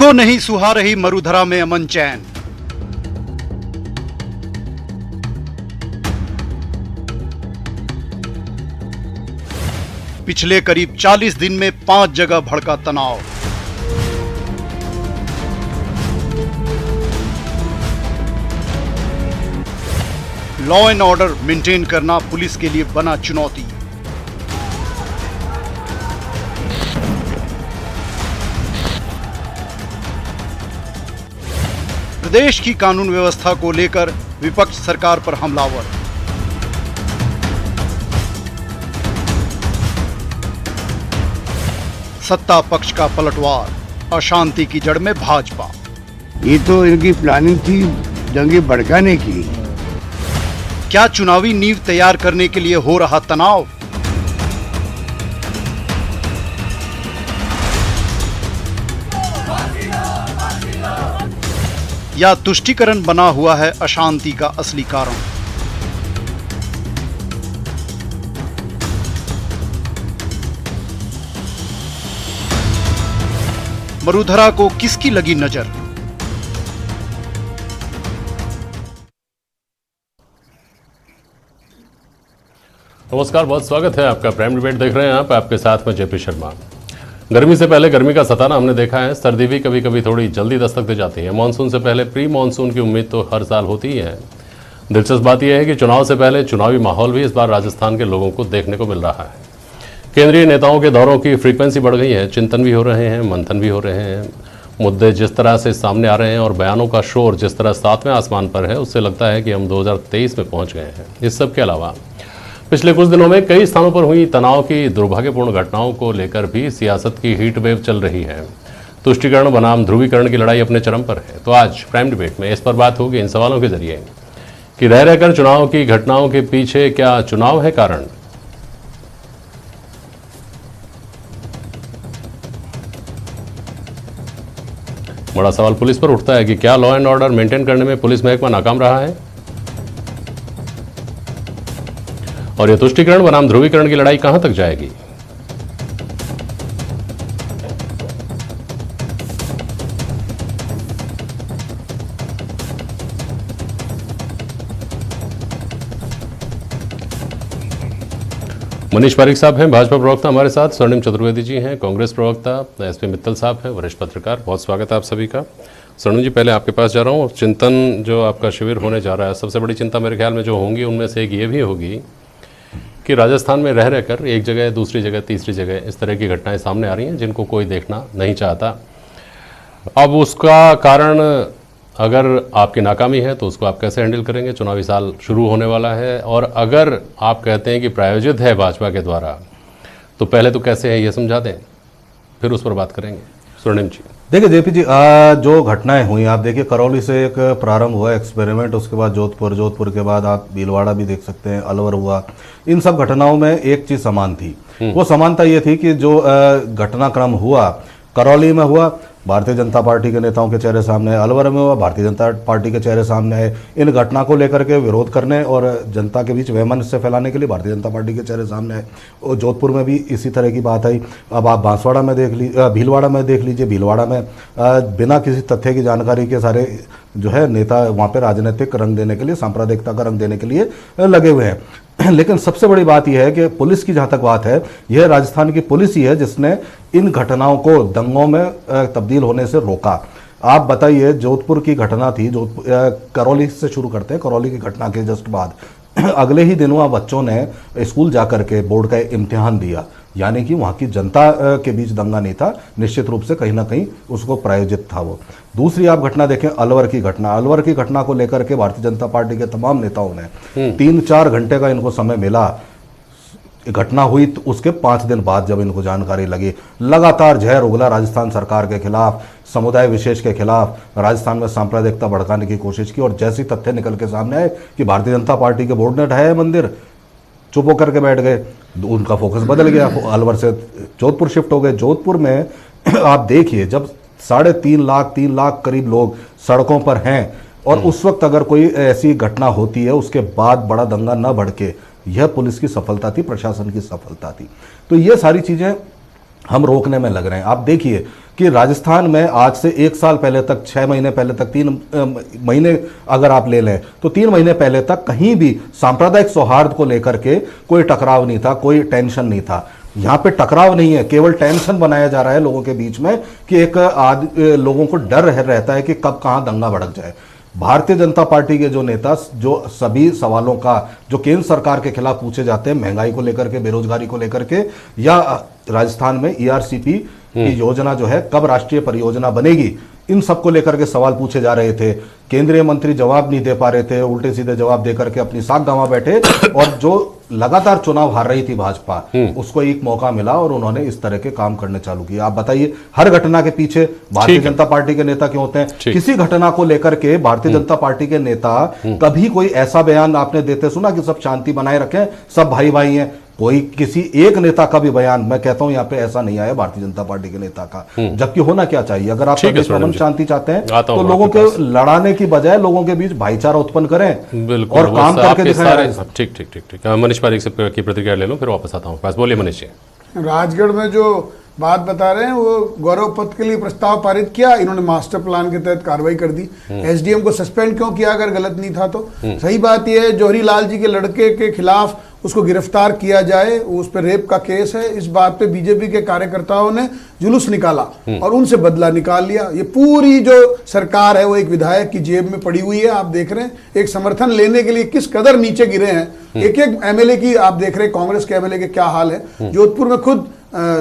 किसको नहीं सुहा रही मरुधरा में अमन चैन। पिछले करीब 40 दिन में 5 जगह भड़का तनाव। लॉ एंड ऑर्डर मेंटेन करना पुलिस के लिए बना चुनौती। प्रदेश की कानून व्यवस्था को लेकर विपक्ष सरकार पर हमलावर। सत्ता पक्ष का पलटवार, अशांति की जड़ में भाजपा। ये तो इनकी प्लानिंग थी दंगे भड़काने की। क्या चुनावी नींव तैयार करने के लिए हो रहा तनाव? या तुष्टीकरण बना हुआ है अशांति का असली कारण? मरुधरा को किसकी लगी नजर? नमस्कार, बहुत स्वागत है आपका। प्राइम डिबेट देख रहे हैं आप, आपके साथ में जेपी शर्मा। गर्मी से पहले गर्मी का सताना हमने देखा है। सर्दी भी कभी कभी थोड़ी जल्दी दस्तक दे जाती है। मानसून से पहले प्री मानसून की उम्मीद तो हर साल होती ही है। दिलचस्प बात यह है कि चुनाव से पहले चुनावी माहौल भी इस बार राजस्थान के लोगों को देखने को मिल रहा है। केंद्रीय नेताओं के दौरों की फ्रीक्वेंसी बढ़ गई है। चिंतन भी हो रहे हैं, मंथन भी हो रहे हैं। मुद्दे जिस तरह से सामने आ रहे हैं और बयानों का शोर जिस तरह सातवें आसमान पर है, उससे लगता है कि हम 2023 में पहुंच गए हैं। इस सब के अलावा पिछले कुछ दिनों में कई स्थानों पर हुई तनाव की दुर्भाग्यपूर्ण घटनाओं को लेकर भी सियासत की हीट वेव चल रही है। तुष्टीकरण बनाम ध्रुवीकरण की लड़ाई अपने चरम पर है। तो आज प्राइम डिबेट में इस पर बात होगी इन सवालों के जरिए कि रह रहकर चुनाव की घटनाओं के पीछे क्या चुनाव है कारण? बड़ा सवाल पुलिस पर उठता है कि क्या लॉ एंड ऑर्डर मेंटेन करने में पुलिस महकमा नाकाम रहा है? और यह तुष्टीकरण बनाम ध्रुवीकरण की लड़ाई कहां तक जाएगी? मनीष पारिक साहब हैं, भाजपा प्रवक्ता हमारे साथ। स्वर्णिम चतुर्वेदी जी हैं, कांग्रेस प्रवक्ता। एसपी मित्तल साहब हैं, वरिष्ठ पत्रकार। बहुत स्वागत है आप सभी का। स्वर्णिम जी, पहले आपके पास जा रहा हूँ। चिंतन जो आपका शिविर होने जा रहा है, सबसे बड़ी चिंता मेरे ख्याल में जो होंगी उनमें से एक ये भी होगी कि राजस्थान में रह रहकर एक जगह, दूसरी जगह, तीसरी जगह इस तरह की घटनाएं सामने आ रही हैं जिनको कोई देखना नहीं चाहता। अब उसका कारण अगर आपकी नाकामी है तो उसको आप कैसे हैंडल करेंगे? चुनावी साल शुरू होने वाला है और अगर आप कहते हैं कि प्रायोजित है भाजपा के द्वारा, तो पहले तो कैसे है ये समझा दें, फिर उस पर बात करेंगे। स्वर्णिम जी, देखिए जेपी जी, जो घटनाएं हुई, आप देखिए करौली से एक प्रारंभ हुआ एक्सपेरिमेंट, उसके बाद जोधपुर के बाद आप भीलवाड़ा भी देख सकते हैं, अलवर हुआ। इन सब घटनाओं में एक चीज समान थी। वो समानता ये थी कि जो घटनाक्रम हुआ करौली में हुआ, भारतीय जनता पार्टी के नेताओं के चेहरे सामने आए। अलवर में हुआ, भारतीय जनता पार्टी के चेहरे सामने आए। इन घटना को लेकर के विरोध करने और जनता के बीच वहमनस्य फैलाने के लिए भारतीय जनता पार्टी के चेहरे सामने आए। और जोधपुर में भी इसी तरह की बात आई। अब आप बांसवाड़ा में देख लीजिए, भीलवाड़ा में देख लीजिए। भीलवाड़ा में बिना किसी तथ्य की जानकारी के सारे जो है नेता वहाँ पे राजनीतिक रंग देने के लिए, सांप्रदायिकता का रंग देने के लिए लगे हुए हैं। लेकिन सबसे बड़ी बात यह है कि पुलिस की जहां तक बात है, यह राजस्थान की पुलिस ही है जिसने इन घटनाओं को दंगों में तब्दील होने से रोका। आप बताइए, जोधपुर की घटना थी, करौली से शुरू करते हैं। करौली की घटना के जस्ट बाद अगले ही दिनों बच्चों ने स्कूल जाकर के बोर्ड का इम्तिहान दिया। यानी कि वहाँ की जनता के बीच दंगा नहीं था, निश्चित रूप से कहीं ना कहीं उसको प्रायोजित था वो। दूसरी आप घटना देखें, अलवर की घटना। अलवर की घटना को लेकर के भारतीय जनता पार्टी के तमाम नेताओं ने 3-4 घंटे का इनको समय मिला। घटना हुई तो उसके 5 दिन बाद जब इनको जानकारी लगी, लगातार जहर उगला राजस्थान सरकार के खिलाफ, समुदाय विशेष के खिलाफ, राजस्थान में सांप्रदायिकता भड़काने की कोशिश की। और जैसी तथ्य निकल के सामने आए कि भारतीय जनता पार्टी के बोर्ड ने ढाया मंदिर, चुप होकर के बैठ गए। उनका फोकस बदल गया, अलवर से जोधपुर शिफ्ट हो गए। जोधपुर में आप देखिए, जब 3.5 लाख करीब लोग सड़कों पर हैं और उस वक्त अगर कोई ऐसी घटना होती है, उसके बाद बड़ा दंगा न भड़के, यह पुलिस की सफलता थी, प्रशासन की सफलता थी। तो ये सारी चीजें हम रोकने में लग रहे हैं। आप देखिए, कि राजस्थान में आज से 1 साल पहले तक, 6 महीने पहले तक, 3 महीने अगर आप ले लें तो 3 महीने पहले तक कहीं भी सांप्रदायिक सौहार्द को लेकर के कोई टकराव नहीं था, कोई टेंशन नहीं था। यहाँ पे टकराव नहीं है, केवल टेंशन बनाया जा रहा है लोगों के बीच में कि लोगों को डर रहता है कि कब कहाँ दंगा भड़क जाए। भारतीय जनता पार्टी के जो नेता जो सभी सवालों का जो केंद्र सरकार के खिलाफ पूछे जाते हैं, महंगाई को लेकर के, बेरोजगारी को लेकर के, या राजस्थान में ERCP की योजना जो है कब राष्ट्रीय परियोजना बनेगी, इन सबको लेकर के सवाल पूछे जा रहे थे। केंद्रीय मंत्री जवाब नहीं दे पा रहे थे, उल्टे सीधे जवाब देकर के अपनी साख गंवा बैठे, और जो लगातार चुनाव हार रही थी भाजपा, उसको एक मौका मिला और उन्होंने इस तरह के काम करने चालू किए। आप बताइए, हर घटना के पीछे भारतीय जनता पार्टी के नेता क्यों होते हैं? किसी घटना को लेकर के भारतीय जनता पार्टी के नेता कभी कोई ऐसा बयान आपने देते सुना कि सब शांति बनाए रखें, सब भाई भाई हैं? कोई किसी एक नेता का भी बयान, मैं कहता हूं यहाँ पे ऐसा नहीं आया भारतीय जनता पार्टी के नेता का। जबकि होना क्या चाहिए, अगर आप अमन शांति चाहते हैं तो लोगों के लड़ाने की बजाय लोगों के बीच भाईचारा उत्पन्न करें और काम करके दिखाएं। ठीक ठीक ठीक ठीक। मनीष पारीक से की प्रतिक्रिया ले लो, फिर वापस आता हूँ पास। बोलिए मनीष जी। राजगढ़ में जो बात बता रहे हैं वो गौरव पथ के लिए प्रस्ताव पारित किया, इन्होंने मास्टर प्लान के तहत कार्रवाई कर दी। SDM को सस्पेंड क्यों किया अगर गलत नहीं था तो? सही बात यह है, जौहरी लाल जी के लड़के के खिलाफ उसको गिरफ्तार किया जाए, उस पर रेप का केस है। इस बात पे बीजेपी के कार्यकर्ताओं ने जुलूस निकाला और उनसे बदला निकाल लिया। ये पूरी जो सरकार है वो एक विधायक की जेब में पड़ी हुई है। आप देख रहे हैं एक समर्थन लेने के लिए किस कदर नीचे गिरे हैं। एक एक MLA की आप देख रहे हैं, कांग्रेस के MLA के क्या हाल है। जोधपुर में खुद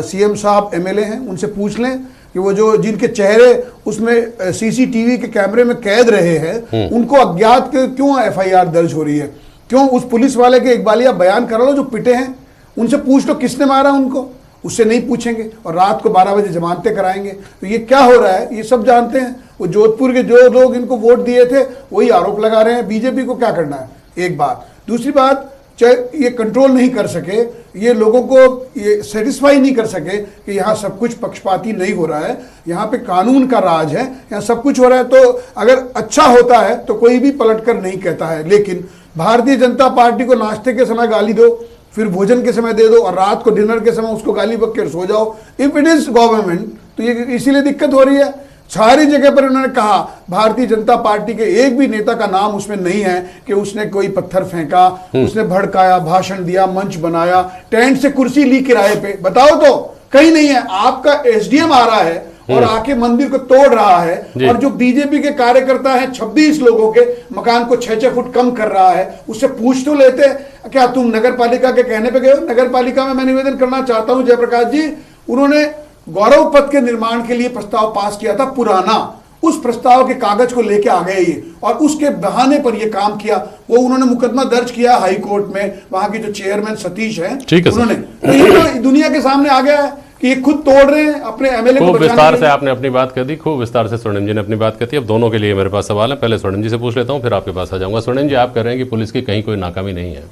CM साहब MLA हैं, उनसे पूछ लें कि वो जो जिनके चेहरे उसमें CCTV के कैमरे में कैद रहे हैं, उनको अज्ञात क्यों FIR दर्ज हो रही है? क्यों उस पुलिस वाले के इकबालिया बयान करा लो जो पिटे हैं, उनसे पूछ लो किसने मारा उनको। उससे नहीं पूछेंगे और रात को 12 बजे जमानतें कराएंगे। तो ये क्या हो रहा है ये सब जानते हैं। वो जोधपुर के जो लोग इनको वोट दिए थे वही आरोप लगा रहे हैं। बीजेपी को क्या करना है, एक बात। दूसरी बात, चाहे ये कंट्रोल नहीं कर सके, ये लोगों को ये सेटिस्फाई नहीं कर सके कि यहाँ सब कुछ पक्षपाती नहीं हो रहा है, यहाँ पे कानून का राज है, यहाँ सब कुछ हो रहा है। तो अगर अच्छा होता है तो कोई भी पलटकर नहीं कहता है। लेकिन भारतीय जनता पार्टी को नाश्ते के समय गाली दो, फिर भोजन के समय दे दो और रात को डिनर के समय उसको गाली बक के सो जाओ। इफ इट इज गवर्नमेंट तो ये इसीलिए दिक्कत हो रही है। सारी जगह पर उन्होंने कहा भारतीय जनता पार्टी के एक भी नेता का नाम उसमें नहीं है कि उसने कोई पत्थर फेंका, उसने भड़काया, भाषण दिया, मंच बनाया, टेंट से कुर्सी ली किराए पे, बताओ तो कहीं नहीं है। आपका SDM आ रहा है और आके मंदिर को तोड़ रहा है, और जो बीजेपी के कार्यकर्ता हैं 26 लोगों के मकान को 6-6 फुट कम कर रहा है, उससे पूछ तो लेते क्या तुम नगर पालिका के कहने पे गए हो? नगर पालिका में मैं निवेदन करना चाहता हूं जयप्रकाश जी, उन्होंने गौरव पथ के निर्माण के लिए प्रस्ताव पास किया था पुराना, उस प्रस्ताव के कागज को लेके आ गए ये, और उसके बहाने पर ये काम किया। वो उन्होंने मुकदमा दर्ज किया हाई कोर्ट में, वहां के जो चेयरमैन सतीश हैं उन्होंने। तो ये तो दुनिया के सामने आ गया है कि ये खुद तोड़ रहे हैं अपने MLA को। खूब विस्तार से आपने अपनी बात कर दी, खूब विस्तार से स्वर्णिम जी ने अपनी बात कर दी। अब दोनों के लिए मेरे पास सवाल है, पहले स्वर्णिम जी से पूछ लेता हूँ, फिर आपके पास आ जाऊंगा। स्वर्णिम जी, आप कह रहे हैं कि पुलिस की कहीं कोई नाकामी नहीं है।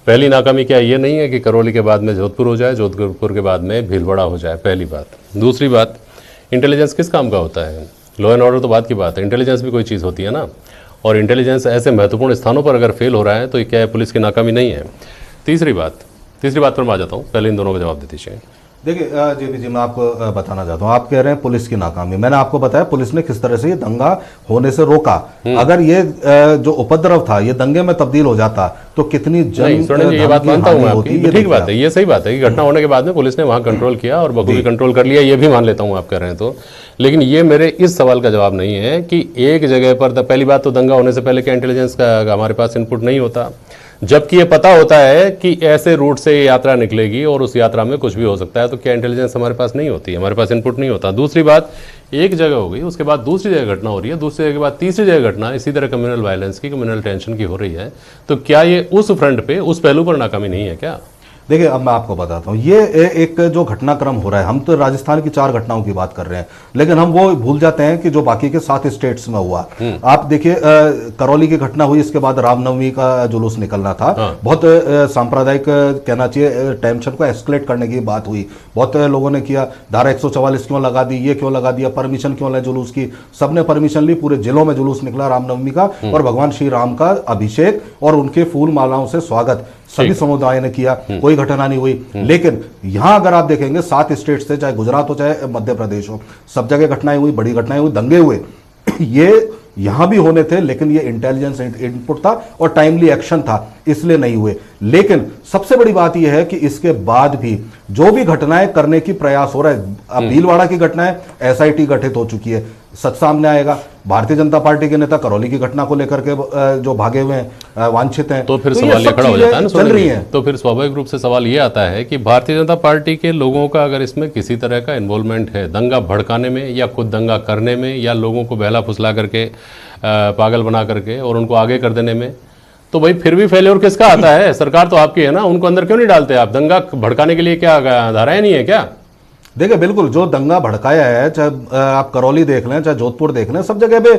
पहली नाकामी क्या ये नहीं है कि करौली के बाद में जोधपुर हो जाए, जोधपुर के बाद में भीलवाड़ा हो जाए, पहली बात। दूसरी बात, इंटेलिजेंस किस काम का होता है? लॉ एंड ऑर्डर तो बात की बात है, इंटेलिजेंस भी कोई चीज़ होती है ना। और इंटेलिजेंस ऐसे महत्वपूर्ण स्थानों पर अगर फेल हो रहा है तो ये क्या है, पुलिस की नाकामी नहीं है। तीसरी बात पर मैं आ जाता हूँ, पहले इन दोनों का जवाब दे दीजिए। देखिए JP जी, मैं आपको बताना चाहता हूँ, आप कह रहे हैं पुलिस की नाकामी। मैंने आपको बताया पुलिस ने किस तरह से ये दंगा होने से रोका। अगर ये जो उपद्रव था ये दंगे में तब्दील हो जाता तो कितनी ये बात मानता हूँ मैं आपकी, ठीक बात है, ये सही बात है कि घटना होने के बाद में पुलिस ने वहां कंट्रोल किया और बखूबी कंट्रोल कर लिया, ये भी मान लेता हूँ आप कह रहे हैं तो। लेकिन ये मेरे इस सवाल का जवाब नहीं है कि एक जगह पर पहली बात तो दंगा होने से पहले क्या इंटेलिजेंस का हमारे पास इनपुट नहीं होता, जबकि ये पता होता है कि ऐसे रूट से यात्रा निकलेगी और उस यात्रा में कुछ भी हो सकता है, तो क्या इंटेलिजेंस हमारे पास नहीं होती है? हमारे पास इनपुट नहीं होता। दूसरी बात, एक जगह हो गई, उसके बाद दूसरी जगह घटना हो रही है, दूसरी जगह के बाद तीसरी जगह घटना इसी तरह कम्युनल वायलेंस की, कम्युनल टेंशन की हो रही है, तो क्या ये उस फ्रंट पे, उस पहलू पर नाकामी नहीं है क्या? देखिए, अब मैं आपको बताता हूँ, ये एक जो घटनाक्रम हो रहा है, हम तो राजस्थान की 4 घटनाओं की बात कर रहे हैं, लेकिन हम वो भूल जाते हैं कि जो बाकी के 7 स्टेट्स में हुआ। आप देखिए, करौली की घटना हुई, इसके बाद रामनवमी का जुलूस निकलना था। बहुत सांप्रदायिक कहना चाहिए, टेंशन को एस्केलेट करने की बात हुई, बहुत लोगों ने किया, धारा 144 क्यों लगा दी, ये क्यों लगा दिया, परमिशन क्यों ले जुलूस की, सबने परमिशन ली, पूरे जिलों में जुलूस निकला रामनवमी का, और भगवान श्री राम का अभिषेक और उनके फूल मालाओं से स्वागत सभी समुदाय ने किया, कोई घटना नहीं हुई। लेकिन यहां अगर आप देखेंगे 7 स्टेट से, चाहे गुजरात हो चाहे मध्य प्रदेश हो, सब जगह घटनाएं हुई, बड़ी घटनाएं हुई, दंगे हुए। ये यहां भी होने थे, लेकिन ये इंटेलिजेंस इनपुट था और टाइमली एक्शन था, इसलिए नहीं हुए। लेकिन सबसे बड़ी बात यह है कि इसके बाद भी जो भी घटनाएं करने की प्रयास हो रहा है, अब भीलवाड़ा की घटनाएं एसआईटी गठित हो चुकी है, सच सामने आएगा। भारतीय जनता पार्टी के नेता करौली की घटना को लेकर के जो भागे हुए हैं, वांछित हैं, तो फिर ये सवाल ये सब खड़ा हो जाता है ना, चल रही हैं। तो फिर स्वाभाविक रूप से सवाल ये आता है कि भारतीय जनता पार्टी के लोगों का अगर इसमें किसी तरह का इन्वॉल्वमेंट है, दंगा भड़काने में या खुद दंगा करने में या लोगों को बहला फुसला करके पागल बना करके और उनको आगे कर देने में, तो भाई फिर भी फेल्योर किसका आता है? सरकार तो आपकी है ना, उनको अंदर क्यों नहीं डालते आप? दंगा भड़काने के लिए क्या धाराएं नहीं है क्या? देखिए, बिल्कुल जो दंगा भड़काया है, चाहे आप करौली देख लें, चाहे जोधपुर देख लें, सब जगह पे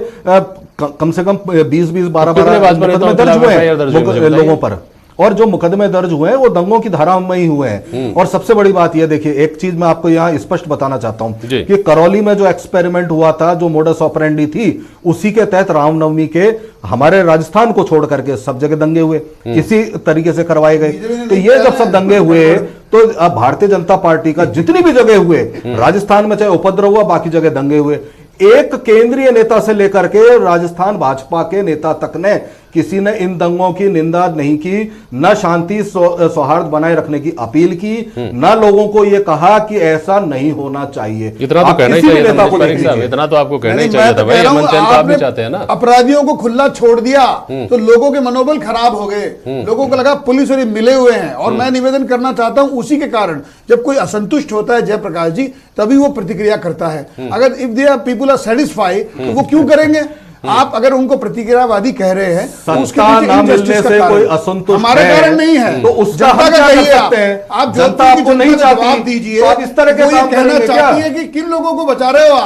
कम से कम 20-20, 12-12 मुकदमे दर्ज हुए हैं लोगों पर। और जो मुकदमे दर्ज हुए हैं वो दंगों की धारा में ही हुए हैं। और सबसे बड़ी बात यह, देखिए एक चीज मैं आपको यहाँ स्पष्ट बताना चाहता हूं कि करौली में जो एक्सपेरिमेंट हुआ था, जो मोडस ऑपरेंडी थी, उसी के तहत रामनवमी के हमारे राजस्थान को छोड़ करके सब जगह दंगे हुए, इसी तरीके से करवाए गए। तो ये जब सब दंगे हुए तो अब भारतीय जनता पार्टी का जितनी भी जगह हुए, राजस्थान में चाहे उपद्रव हुआ, बाकी जगह दंगे हुए, एक केंद्रीय नेता से लेकर के राजस्थान भाजपा के नेता तक ने किसी ने इन दंगों की निंदा नहीं की, न शांति सौहार्द बनाए रखने की अपील की, न लोगों को यह कहा कि ऐसा नहीं होना चाहिए। इतना तो कहना ही चाहिए था, इतना तो आपको कहना ही चाहिए था भाई, अमन चैन तो आप भी चाहते हैं ना। अपराधियों को खुला छोड़ दिया तो लोगों के मनोबल खराब हो गए, लोगों को लगा पुलिस और ये मिले हुए हैं। और मैं निवेदन करना चाहता हूं, उसी के कारण जब कोई असंतुष्ट होता है जयप्रकाश जी, तभी वो प्रतिक्रिया करता है। अगर if they are people are satisfied तो वो क्यों करेंगे? आप अगर उनको प्रतिक्रियावादी कह रहे हैं तो उसके ना मिलने से कोई असंतुष्ट हमारे कारण नहीं है, तो उसका हम क्या कर सकते हैं? आप जनता आपको नहीं जवाब दीजिए। तो आप इस तरह के काम कहना चाहती है कि किन लोगों को बचा रहे हो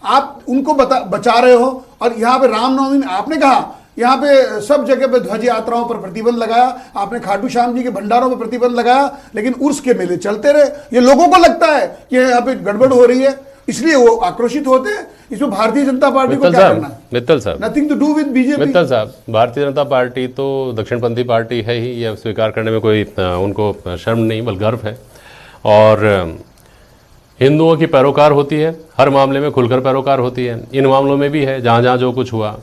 आप उनको बचा रहे हो। और यहाँ पे रामनवमी में आपने कहा यहाँ पे सब जगह पे ध्वज यात्राओं पर प्रतिबंध लगाया, आपने खाटू श्याम जी के भंडारों पर प्रतिबंध लगाया, लेकिन उर्स के मेले चलते रहे। ये लोगों को लगता है कि यहाँ पे गड़बड़ हो रही है, इसलिए वो आक्रोशित होते हैं। इसमें भारतीय जनता पार्टी को क्या करना है? मित्तल साहब, nothing to do with BJP. Mittal साहब, भारतीय जनता पार्टी तो दक्षिणपंथी पार्टी है ही, यह स्वीकार करने में कोई उनको शर्म नहीं बल्कि गर्व है। और हिंदुओं की पैरोकार होती है, हर मामले में खुलकर पैरोकार होती है, इन मामलों में भी है जहाँ जहाँ जो कुछ हुआ।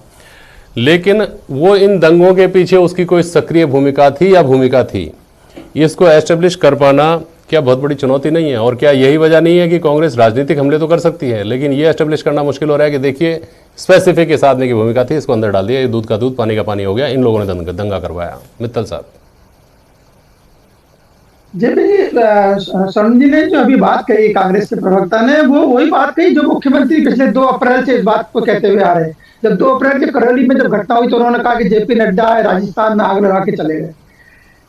लेकिन वो इन दंगों के पीछे उसकी कोई सक्रिय भूमिका थी या भूमिका थी, इसको एस्टेब्लिश कर पाना क्या बहुत बड़ी चुनौती नहीं है? और क्या यही वजह नहीं है कि कांग्रेस राजनीतिक हमले तो कर सकती है, लेकिन ये एस्टेब्लिश करना मुश्किल हो रहा है कि देखिए स्पेसिफिक इस आदमी की भूमिका थी, इसको अंदर डाल दिया, ये दूध का दूध पानी का पानी हो गया, इन लोगों ने दंगा करवाया। मित्तल साहब शरण जी ने जो अभी बात कही, कांग्रेस के प्रवक्ता ने, वो वही बात कही जो मुख्यमंत्री पिछले 2 अप्रैल से इस बात को कहते हुए आ रहे हैं। जब 2 अप्रैल के करौली में जब घटना हुई तो उन्होंने कहा कि जेपी नड्डा राजस्थान में आग लगा के चले गए।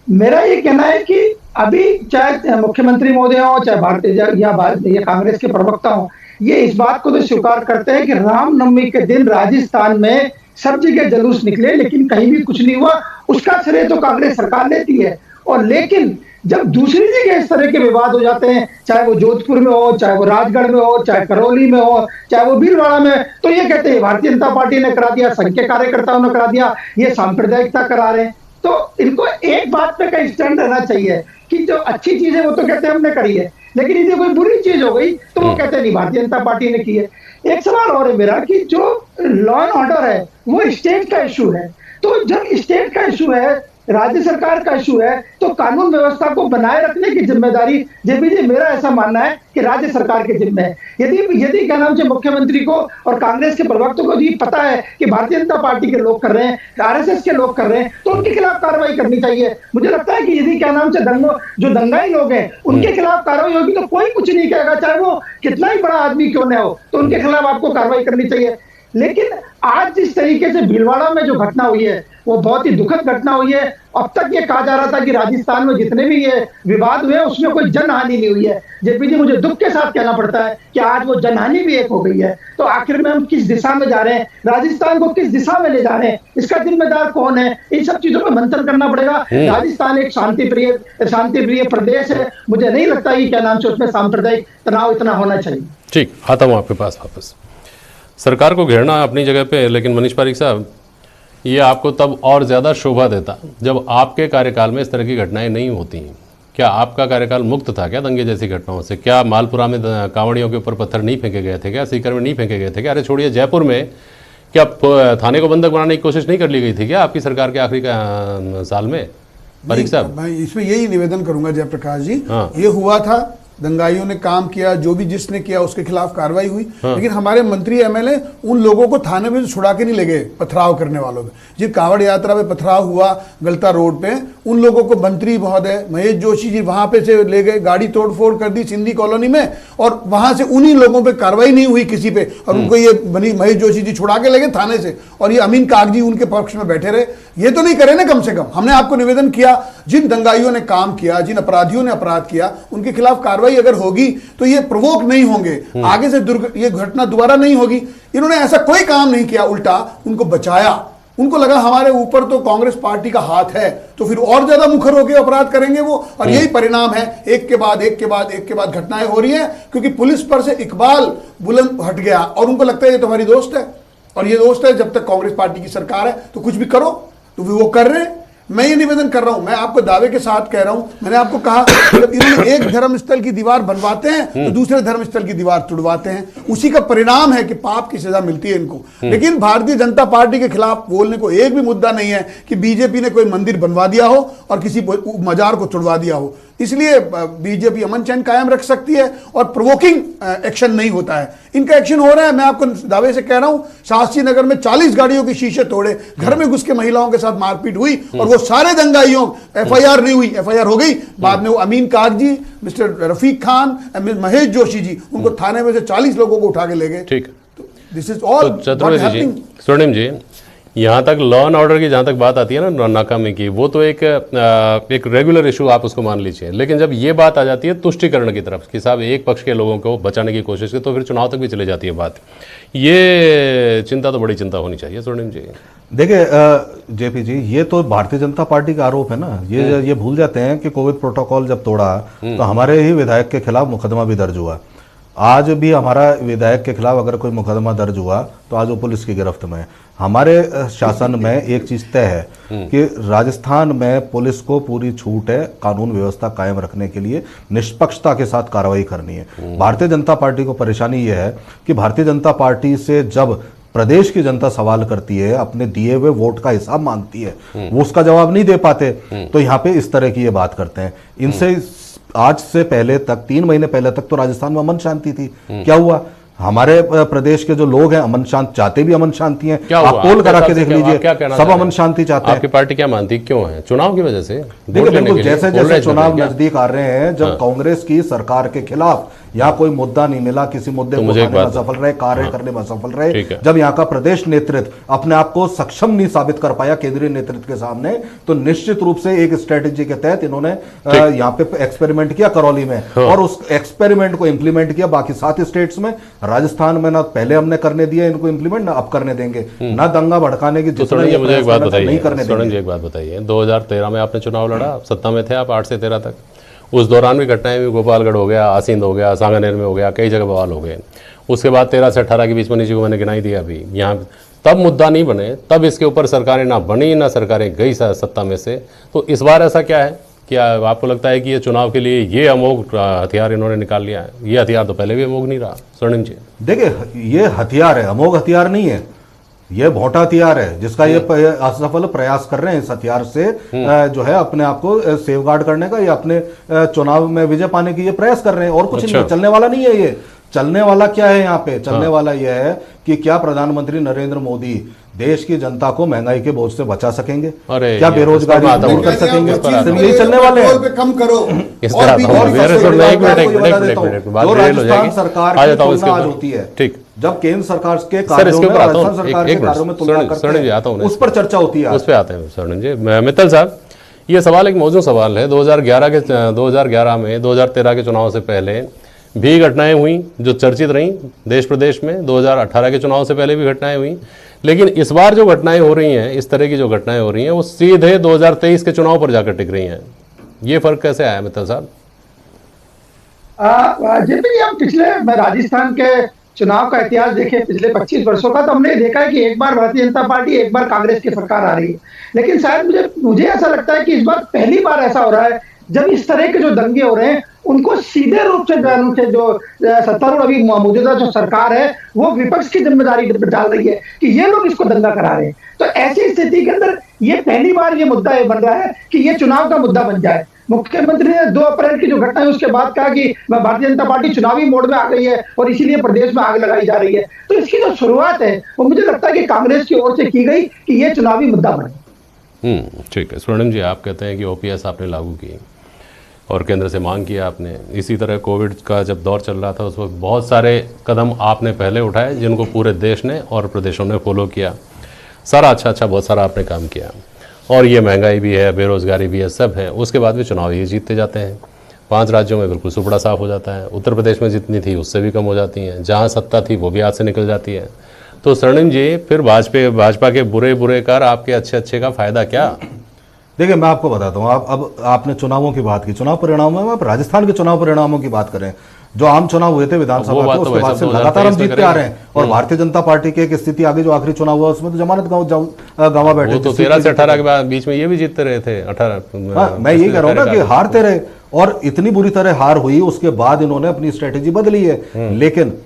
मेरा ये कहना है कि अभी चाहे मुख्यमंत्री महोदय हो, चाहे भारतीय कांग्रेस के प्रवक्ता हो, ये इस बात को तो स्वीकार करते हैं कि रामनवमी के दिन राजस्थान में सब जगह जुलूस निकले लेकिन कहीं भी कुछ नहीं हुआ। उसका श्रेय तो कांग्रेस सरकार लेती है। और लेकिन जब दूसरी जगह इस तरह के विवाद हो जाते हैं, चाहे वो जोधपुर में हो, चाहे वो राजगढ़ में हो, चाहे करौली में हो, चाहे वो भीलवाड़ा में, तो ये कहते हैं भारतीय जनता पार्टी ने करा दिया, संघ के कार्यकर्ताओं ने करा दिया, ये सांप्रदायिकता करा रहे हैं। तो इनको एक बात पे का स्टैंड रहना चाहिए कि जो अच्छी चीज है वो तो कहते हैं हमने करी है, लेकिन यदि कोई बुरी चीज हो गई तो वो कहते हैं नहीं भारतीय जनता पार्टी ने की है। एक सवाल और है मेरा कि जो लॉ एंड ऑर्डर है वो स्टेट का इशू है, तो जब स्टेट का इशू है, राज्य सरकार का इशू है, तो कानून व्यवस्था को बनाए रखने की जिम्मेदारी जेपी जी, मेरा ऐसा मानना है कि राज्य सरकार के जिम्मे है। यदि क्या नाम से मुख्यमंत्री को और कांग्रेस के प्रवक्तों को ये पता है कि भारतीय जनता पार्टी के लोग कर रहे हैं, आरएसएस के लोग कर रहे हैं, तो उनके खिलाफ कार्रवाई करनी चाहिए। मुझे लगता है कि यदि क्या नाम से जो दंगाई लोग हैं उनके खिलाफ कार्रवाई होगी तो कोई कुछ नहीं कहेगा, चाहे वो कितना ही बड़ा आदमी क्यों न हो, तो उनके खिलाफ आपको कार्रवाई करनी चाहिए। लेकिन आज जिस तरीके से भीलवाड़ा में जो घटना हुई है वो बहुत ही दुखद घटना हुई है। अब तक ये कहा जा रहा था कि राजस्थान में जितने भी ये विवाद हुए उसमें कोई जनहानि नहीं हुई है। जेपी जी, मुझे दुख के साथ कहना पड़ता है कि आज वो जनहानि भी एक हो गई है। तो आखिर में हम किस दिशा में जा रहे हैं, राजस्थान को किस दिशा में ले जा रहे हैं, इसका जिम्मेदार कौन है, इन सब चीजों पर मंथन करना पड़ेगा। राजस्थान एक शांतिप्रिय प्रदेश है, मुझे नहीं लगता कि क्या नाम से उसमें सांप्रदायिक तनाव इतना होना चाहिए। ठीक, आता हूँ आपके पास वापस। सरकार को घेरना अपनी जगह पे, लेकिन मनीष पारिक साहब, ये आपको तब और ज़्यादा शोभा देता जब आपके कार्यकाल में इस तरह की घटनाएं नहीं होती। क्या आपका कार्यकाल मुक्त था क्या दंगे जैसी घटनाओं से? क्या मालपुरा में कांवड़ियों के ऊपर पत्थर नहीं फेंके गए थे क्या? सीकर में नहीं फेंके गए थे क्या? अरे छोड़िए, जयपुर में क्या थाने को बंधक बनाने की कोशिश नहीं कर ली गई थी क्या आपकी सरकार के आखिरी साल में? परीख साहब, मैं इसमें यही निवेदन करूंगा जयप्रकाश जी, हाँ। ये हुआ था, दंगाइयों ने काम किया, जो भी जिसने किया उसके खिलाफ कार्रवाई हुई, लेकिन हमारे मंत्री एमएलए उन लोगों को थाने में छुड़ा के नहीं ले गए, पथराव करने वालों में। जिस कांवड़ यात्रा में पथराव हुआ गलता रोड पे, उन लोगों को मंत्री महोदय महेश जोशी जी वहां पे से ले गए, गाड़ी तोड़फोड़ कर दी सिंधी कॉलोनी में, और वहां से उन्हीं लोगों पे कार्रवाई नहीं हुई किसी पे, और उनको ये महेश जोशी जी छुड़ा के ले गए थाने से, और ये अमीन कागजी उनके पक्ष में बैठे रहे। ये तो नहीं करे ना, कम से कम हमने आपको निवेदन किया, जिन दंगाइयों ने काम किया, जिन अपराधियों ने अपराध किया, उनके खिलाफ कार्रवाई अगर होगी तो ये प्रवोक नहीं होंगे, आगे से ये घटना दोबारा नहीं होगी। इन्होंने ऐसा कोई काम नहीं किया, उल्टा उनको बचाया। उनको लगा हमारे ऊपर तो कांग्रेस पार्टी का हाथ है, तो फिर और ज्यादा मुखर होकर अपराध करेंगे वो, और यही परिणाम है। एक के बाद एक के बाद एक के बाद घटनाएं हो रही हैं, क्योंकि पुलिस पर से इकबाल बुलंद हट गया और उनको लगता है ये तुम्हारी दोस्त है, और ये दोस्त है, जब तक कांग्रेस पार्टी की सरकार है तो कुछ भी करो, तो वो कर रहे हैं। मैं ये निवेदन कर रहा हूं, मैं आपको दावे के साथ कह रहा हूं, मैंने आपको कहा जब इन्होंने एक धर्मस्थल की दीवार बनवाते हैं तो दूसरे धर्मस्थल की दीवार तुड़वाते हैं, उसी का परिणाम है कि पाप की सजा मिलती है इनको। लेकिन भारतीय जनता पार्टी के खिलाफ बोलने को एक भी मुद्दा नहीं है कि बीजेपी ने कोई मंदिर बनवा दिया हो और किसी मजार को तुड़वा दिया हो। इसलिए बीजेपी अमन चैन कायम रख सकती है और प्रोवोकिंग एक्शन नहीं होता है। इनका एक्शन हो रहा है, मैं आपको दावे से कह रहा हूं, शास्त्री नगर में 40 गाड़ियों के शीशे तोड़े, घर में घुस के महिलाओं के साथ मारपीट हुई, और वो सारे दंगाइयों, एफआईआर नहीं हुई, एफआईआर हो गई बाद में। वो अमीन कागजी, मिस्टर रफीक खान, महेश जोशी जी, उनको थाने में से 40 लोगों को उठा के ले गए। ठीक, this is all Chaturvedi ji, स्वर्णिम जी, यहाँ तक लॉ एंड ऑर्डर की जहाँ तक बात आती है ना, नाकामी की, वो तो एक रेगुलर इशू आप उसको मान लीजिए, लेकिन जब ये बात आ जाती है तुष्टिकरण की तरफ कि साहब एक पक्ष के लोगों को बचाने की कोशिश की, तो फिर चुनाव तक भी चले जाती है बात। ये चिंता तो बड़ी चिंता होनी चाहिए स्वर्णिम जी। देखिए जेपी जी, ये तो भारतीय जनता पार्टी का आरोप है ना, ये भूल जाते हैं कि कोविड प्रोटोकॉल जब तोड़ा तो हमारे ही विधायक के खिलाफ मुकदमा भी दर्ज हुआ। आज भी हमारा विधायक के खिलाफ अगर कोई मुकदमा दर्ज हुआ तो आज वो पुलिस की गिरफ्त में है। हमारे शासन में एक चीज तय है कि राजस्थान में पुलिस को पूरी छूट है कानून व्यवस्था कायम रखने के लिए, निष्पक्षता के साथ कार्रवाई करनी है। भारतीय जनता पार्टी को परेशानी यह है कि भारतीय जनता पार्टी से जब प्रदेश की जनता सवाल करती है, अपने दिए हुए वोट का हिसाब मांगती है, वो उसका जवाब नहीं दे पाते, तो यहाँ पे इस तरह की ये बात करते हैं। इनसे आज से पहले तक 3 महीने पहले तक तो राजस्थान में अमन शांति थी। क्या हुआ? हमारे प्रदेश के जो लोग हैं अमन शांति चाहते भी अमन शांति हैं। आप पोल करा के देख लीजिए, सब अमन शांति चाहते हैं। आपकी पार्टी क्या मानती है, क्यों है? चुनाव की वजह से? देखिए बिल्कुल, जैसे जैसे चुनाव नजदीक आ रहे हैं, जब कांग्रेस की सरकार के खिलाफ यहाँ कोई मुद्दा नहीं मिला, किसी मुद्दे को उठाने में सफल रहे, कार्य करने में सफल रहे, जब यहाँ का प्रदेश नेतृत्व अपने आप को सक्षम नहीं साबित कर पाया केंद्रीय नेतृत्व के सामने, तो निश्चित रूप से एक स्ट्रेटेजी के तहत इन्होंने यहाँ पे एक्सपेरिमेंट किया करौली में, और उस एक्सपेरिमेंट को इंप्लीमेंट किया बाकी 7 स्टेट्स में। राजस्थान में ना पहले हमने करने दिया इनको इंप्लीमेंट, ना अब करने देंगे, ना दंगा भड़काने की। मुझे एक बात बताइए, एक बात बताइए, 2013 में आपने चुनाव लड़ा, सत्ता में थे आप 8 से 13 तक, उस दौरान भी घटनाएं भी, गोपालगढ़ हो गया, आसींद हो गया, सांगानेर में हो गया, कई जगह बवाल हो गए। उसके बाद 13 से 18 के बीच मनीष जी को मैंने गिनाई दिया अभी यहाँ, तब मुद्दा नहीं बने, तब इसके ऊपर सरकारें ना बनी ना सरकारें गई सत्ता में से। तो इस बार ऐसा क्या है? क्या आपको लगता है कि ये चुनाव के लिए ये अमोघ हथियार इन्होंने निकाल लिया है? ये हथियार तो पहले भी अमोघ नहीं रहा स्वर्णिम जी। देखिए ये हथियार है, अमोघ हथियार नहीं है, ये भोटा हथियार है जिसका ये असफल प्रयास कर रहे हैं इस हथियार से जो है अपने आप को सेफगार्ड करने का, या अपने चुनाव में विजय पाने की ये प्रयास कर रहे हैं, और कुछ नहीं। चलने वाला नहीं है ये। चलने वाला क्या है यहाँ पे? चलने वाला यह है कि क्या प्रधानमंत्री नरेंद्र मोदी देश की जनता को महंगाई के बोझ से बचा सकेंगे? क्या बेरोजगारी दूर कर सकेंगे? यही चलने वाले हैं। कम करो। जो राजस्थान सरकार की तुलना आज होती है, ठीक, जब केंद्र सरकार के कार्यों में राजस्थान सरकार के कार्यों में तुलना करते हैं, उस पर चर्चा होती है। उस पर आते हैं स्वर्णिम जी। मित्तल साहब, ये सवाल एक मौजूद सवाल है। 2011 में 2013 के चुनाव से पहले भी घटनाएं हुई जो चर्चित रहीं देश प्रदेश में, 2018 के चुनाव से पहले भी घटनाएं हुई, लेकिन इस बार जो घटनाएं हो रही हैं, इस तरह की जो घटनाएं हो रही हैं, वो सीधे 2023 के चुनाव पर जाकर टिक रही हैं। ये फर्क कैसे आया मित्तल साहब? जेपी जी, हम पिछले, मैं राजस्थान के चुनाव का इतिहास देखें पिछले 25 वर्षों का, तो हमने देखा है कि एक बार भारतीय जनता पार्टी, एक बार कांग्रेस की सरकार आ रही है। लेकिन शायद मुझे ऐसा लगता है कि इस बार पहली बार ऐसा हो रहा है जब इस तरह के जो दंगे हो रहे हैं उनको सीधे रूप से जो सत्तारूढ़ अभी मौजूदा जो सरकार है वो विपक्ष की जिम्मेदारी डाल रही है कि ये लोग इसको दंगा करा रहे हैं। तो ऐसी स्थिति के अंदर ये पहली बार ये मुद्दा ये बन रहा है कि ये चुनाव का मुद्दा बन जाए। मुख्यमंत्री ने 2 अप्रैल की जो घटना है उसके बाद कहा कि भारतीय जनता पार्टी चुनावी मोड में आ गई है और इसीलिए प्रदेश में आग लगाई जा रही है। तो इसकी जो शुरुआत है वो मुझे लगता है कि कांग्रेस की ओर से की गई कि ये चुनावी मुद्दा बने। ठीक है। स्वर्णिम जी, आप कहते हैं कि ओपीएस आपने लागू की और केंद्र से मांग किया आपने। इसी तरह कोविड का जब दौर चल रहा था उस वक्त बहुत सारे कदम आपने पहले उठाए जिनको पूरे देश ने और प्रदेशों ने फॉलो किया। सारा अच्छा बहुत सारा आपने काम किया, और ये महंगाई भी है, बेरोजगारी भी है, सब है। उसके बाद भी चुनाव ही जीतते जाते हैं। 5 राज्यों में बिल्कुल सुपड़ा साफ हो जाता है। उत्तर प्रदेश में जितनी थी उससे भी कम हो जाती हैं। जहाँ सत्ता थी वो भी हाथ से निकल जाती है। तो स्वर्णिम जी, फिर भाजपा के बुरे कर आपके अच्छे का फायदा क्या? देखिए, मैं आपको बताता हूँ। अब आपने चुनावों की बात की, चुनाव परिणामों में आप राजस्थान के चुनाव परिणामों की बात करें। जो आम चुनाव हुए थे विधानसभा के, उसके बाद से लगातार हम जीतते आ रहे हैं। और भारतीय जनता पार्टी की एक स्थिति आगे, जो आखिरी चुनाव हुआ उसमें तो जमानत गंवा बैठे थे। तो 13 से 18 के बाद बीच में ये भी जीतते रहे थे 18। मैं यही कह रहा हूँ ना कि हारते रहे, और इतनी बुरी तरह हार हुई, उसके बाद इन्होंने अपनी स्ट्रेटेजी बदली है। लेकिन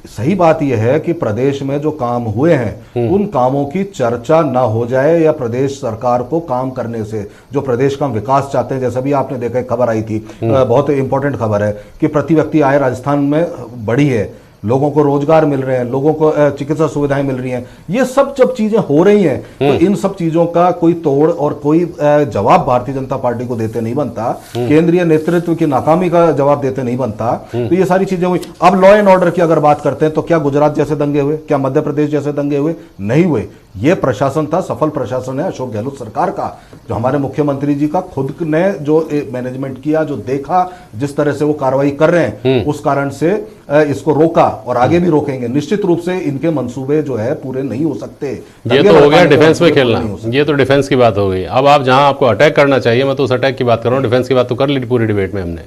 सही बात यह है कि प्रदेश में जो काम हुए हैं उन कामों की चर्चा ना हो जाए, या प्रदेश सरकार को काम करने से जो प्रदेश का विकास चाहते हैं। जैसा भी आपने देखा, खबर आई थी, बहुत इंपॉर्टेंट खबर है कि प्रति व्यक्ति आय राजस्थान में बढ़ी है, लोगों को रोजगार मिल रहे हैं, लोगों को चिकित्सा सुविधाएं मिल रही हैं। ये सब जब चीजें हो रही हैं तो इन सब चीजों का कोई तोड़ और कोई जवाब भारतीय जनता पार्टी को देते नहीं बनता, केंद्रीय नेतृत्व की नाकामी का जवाब देते नहीं बनता। तो ये सारी चीजें हुई। अब लॉ एंड ऑर्डर की अगर बात करते हैं तो क्या गुजरात जैसे दंगे हुए? क्या मध्य प्रदेश जैसे दंगे हुए? नहीं हुए। ये प्रशासन था, सफल प्रशासन है अशोक गहलोत सरकार का, जो हमारे मुख्यमंत्री जी का खुद ने जो मैनेजमेंट किया, जो देखा, जिस तरह से वो कार्रवाई कर रहे हैं, उस कारण से इसको रोका और आगे भी रोकेंगे। निश्चित रूप से इनके मंसूबे जो है पूरे नहीं हो सकते। ये तो हो गया डिफेंस में खेलना, ये तो डिफेंस की बात हो गई। अब आप जहां आपको अटैक करना चाहिए, मैं तो उस अटैक की बात कर रहा हूँ। डिफेंस की बात तो कर ली पूरी डिबेट में हमने।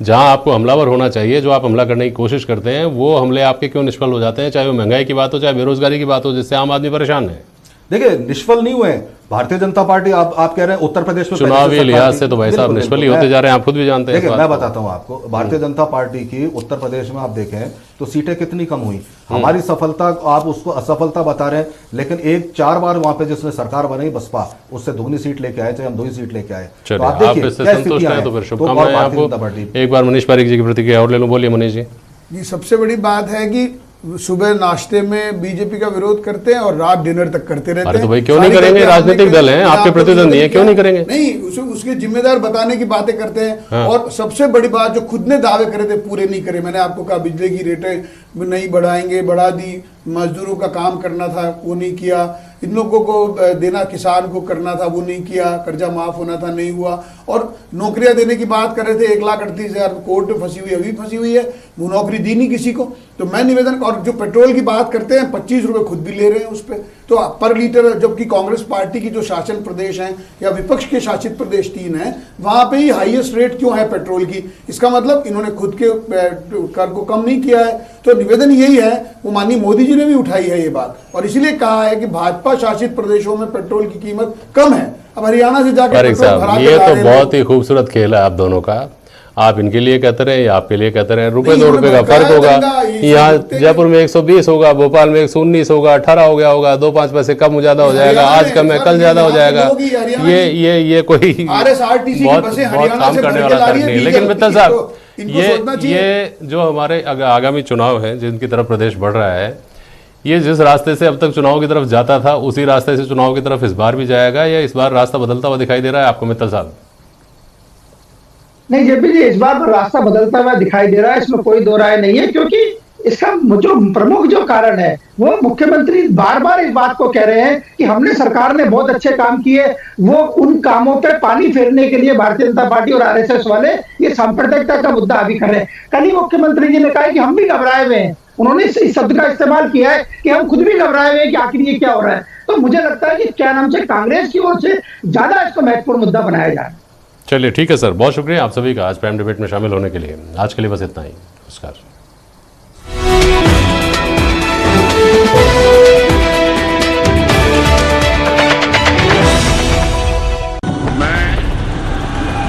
जहां आपको हमलावर होना चाहिए, जो आप हमला करने की कोशिश करते हैं, वो हमले आपके क्यों निष्फल हो जाते हैं? चाहे वो महंगाई की बात हो, चाहे बेरोजगारी की बात हो, जिससे आम आदमी परेशान है। देखिए, निष्फल नहीं हुए भारतीय जनता पार्टी। आप कह रहे हैं उत्तर प्रदेश में चुनावी लिहाज से तो भाई साहब निष्फल ही होते जा रहे हैं, आप खुद भी जानते हैं। देखिए, मैं बताता हूं आपको, भारतीय जनता पार्टी की उत्तर प्रदेश में आप देखें तो सीटें कितनी कम हुई। हमारी सफलता आप उसको असफलता बता रहे हैं, लेकिन 4 बार वहां पे जिसने सरकार बनाई बसपा, उससे दुगनी सीट लेके आए, चाहे हम 2 ही सीट लेके आए। तो आप इससे संतुष्ट हैं तो फिर शुभकामनाएं आपको। एक बार मनीष पारिक जी की प्रतिक्रिया और ले लो, बोलिए मनीष जी। सबसे बड़ी बात है कि सुबह नाश्ते में बीजेपी का विरोध करते हैं और रात डिनर तक करते रहते हैं। अरे तो भाई क्यों नहीं करेंगे? राजनीतिक दल हैं, आपके प्रतिद्वंदी हैं, क्यों नहीं करेंगे? नहीं, उसके जिम्मेदार बताने की बातें करते हैं। हाँ। और सबसे बड़ी बात जो खुद ने दावे करे थे पूरे नहीं करे। मैंने आपको कहा बिजली की रेटें नहीं बढ़ाएंगे, बढ़ा दी। मजदूरों का काम करना था वो नहीं किया। इन लोगों को देना किसान को करना था वो नहीं किया। कर्जा माफ होना था नहीं हुआ। और नौकरियां देने की बात कर रहे थे, 1,38,000 कोर्ट में फंसी हुई, अभी फंसी हुई है, वो नौकरी दी नहीं किसी को। तो मैं निवेदन, और जो पेट्रोल की बात करते हैं 25 रुपए खुद भी ले रहे हैं उस पर, तो पर लीटर, जबकि कांग्रेस पार्टी की जो शासन प्रदेश हैं या विपक्ष के शासित प्रदेश 3 हैं, वहां पे ही हाईएस्ट रेट क्यों है पेट्रोल की? इसका मतलब इन्होंने खुद के कर को कम नहीं किया है। तो निवेदन यही है, वो माननीय मोदी जी ने भी उठाई है ये बात, और इसीलिए कहा है कि भाजपा शासित प्रदेशों में पेट्रोल की कीमत कम है। अब हरियाणा से जाकर ये तो बहुत ही खूबसूरत खेल है आप दोनों का। आप इनके लिए कहते रहे या आपके लिए कहते रहे। रुपए 2 रुपए का फर्क होगा। यहाँ जयपुर में 120 होगा, भोपाल में 119 होगा, 18 हो गया होगा, 2-5 पैसे कम ज्यादा हो जाएगा। आज कम है, कल ज्यादा हो जाएगा। ये कोई बहुत काम करने वाला तर्क नहीं है। लेकिन मित्तल साहब, ये जो हमारे आगामी चुनाव है जिनकी तरफ प्रदेश बढ़ रहा है, ये जिस रास्ते से अब तक चुनाव की तरफ जाता था उसी रास्ते से चुनाव की तरफ इस बार भी जाएगा, या इस बार रास्ता बदलता हुआ दिखाई दे रहा है आपको मित्तल साहब? नहीं जेपी जी, इस बार रास्ता बदलता हुआ दिखाई दे रहा है, इसमें कोई दो राय नहीं है। क्योंकि इसका जो प्रमुख जो कारण है वो मुख्यमंत्री बार बार इस बात को कह रहे हैं कि हमने, सरकार ने बहुत अच्छे काम किए। वो उन कामों पे पानी फेरने के लिए भारतीय जनता पार्टी और आरएसएस वाले ये सांप्रदायिकता का मुद्दा अभी कर रहे हैं। कल ही मुख्यमंत्री जी ने कहा कि हम भी घबराए हुए हैं। उन्होंने इस शब्द का इस्तेमाल किया है कि हम खुद भी घबराए हुए हैं कि आखिर ये क्या हो रहा है। तो मुझे लगता है कि क्या नाम से कांग्रेस की ओर से ज्यादा इसको महत्वपूर्ण मुद्दा बनाया जा रहा है। चलिए ठीक है सर, बहुत शुक्रिया आप सभी का आज प्राइम डिबेट में शामिल होने के लिए। आज के लिए बस इतना ही। नमस्कार।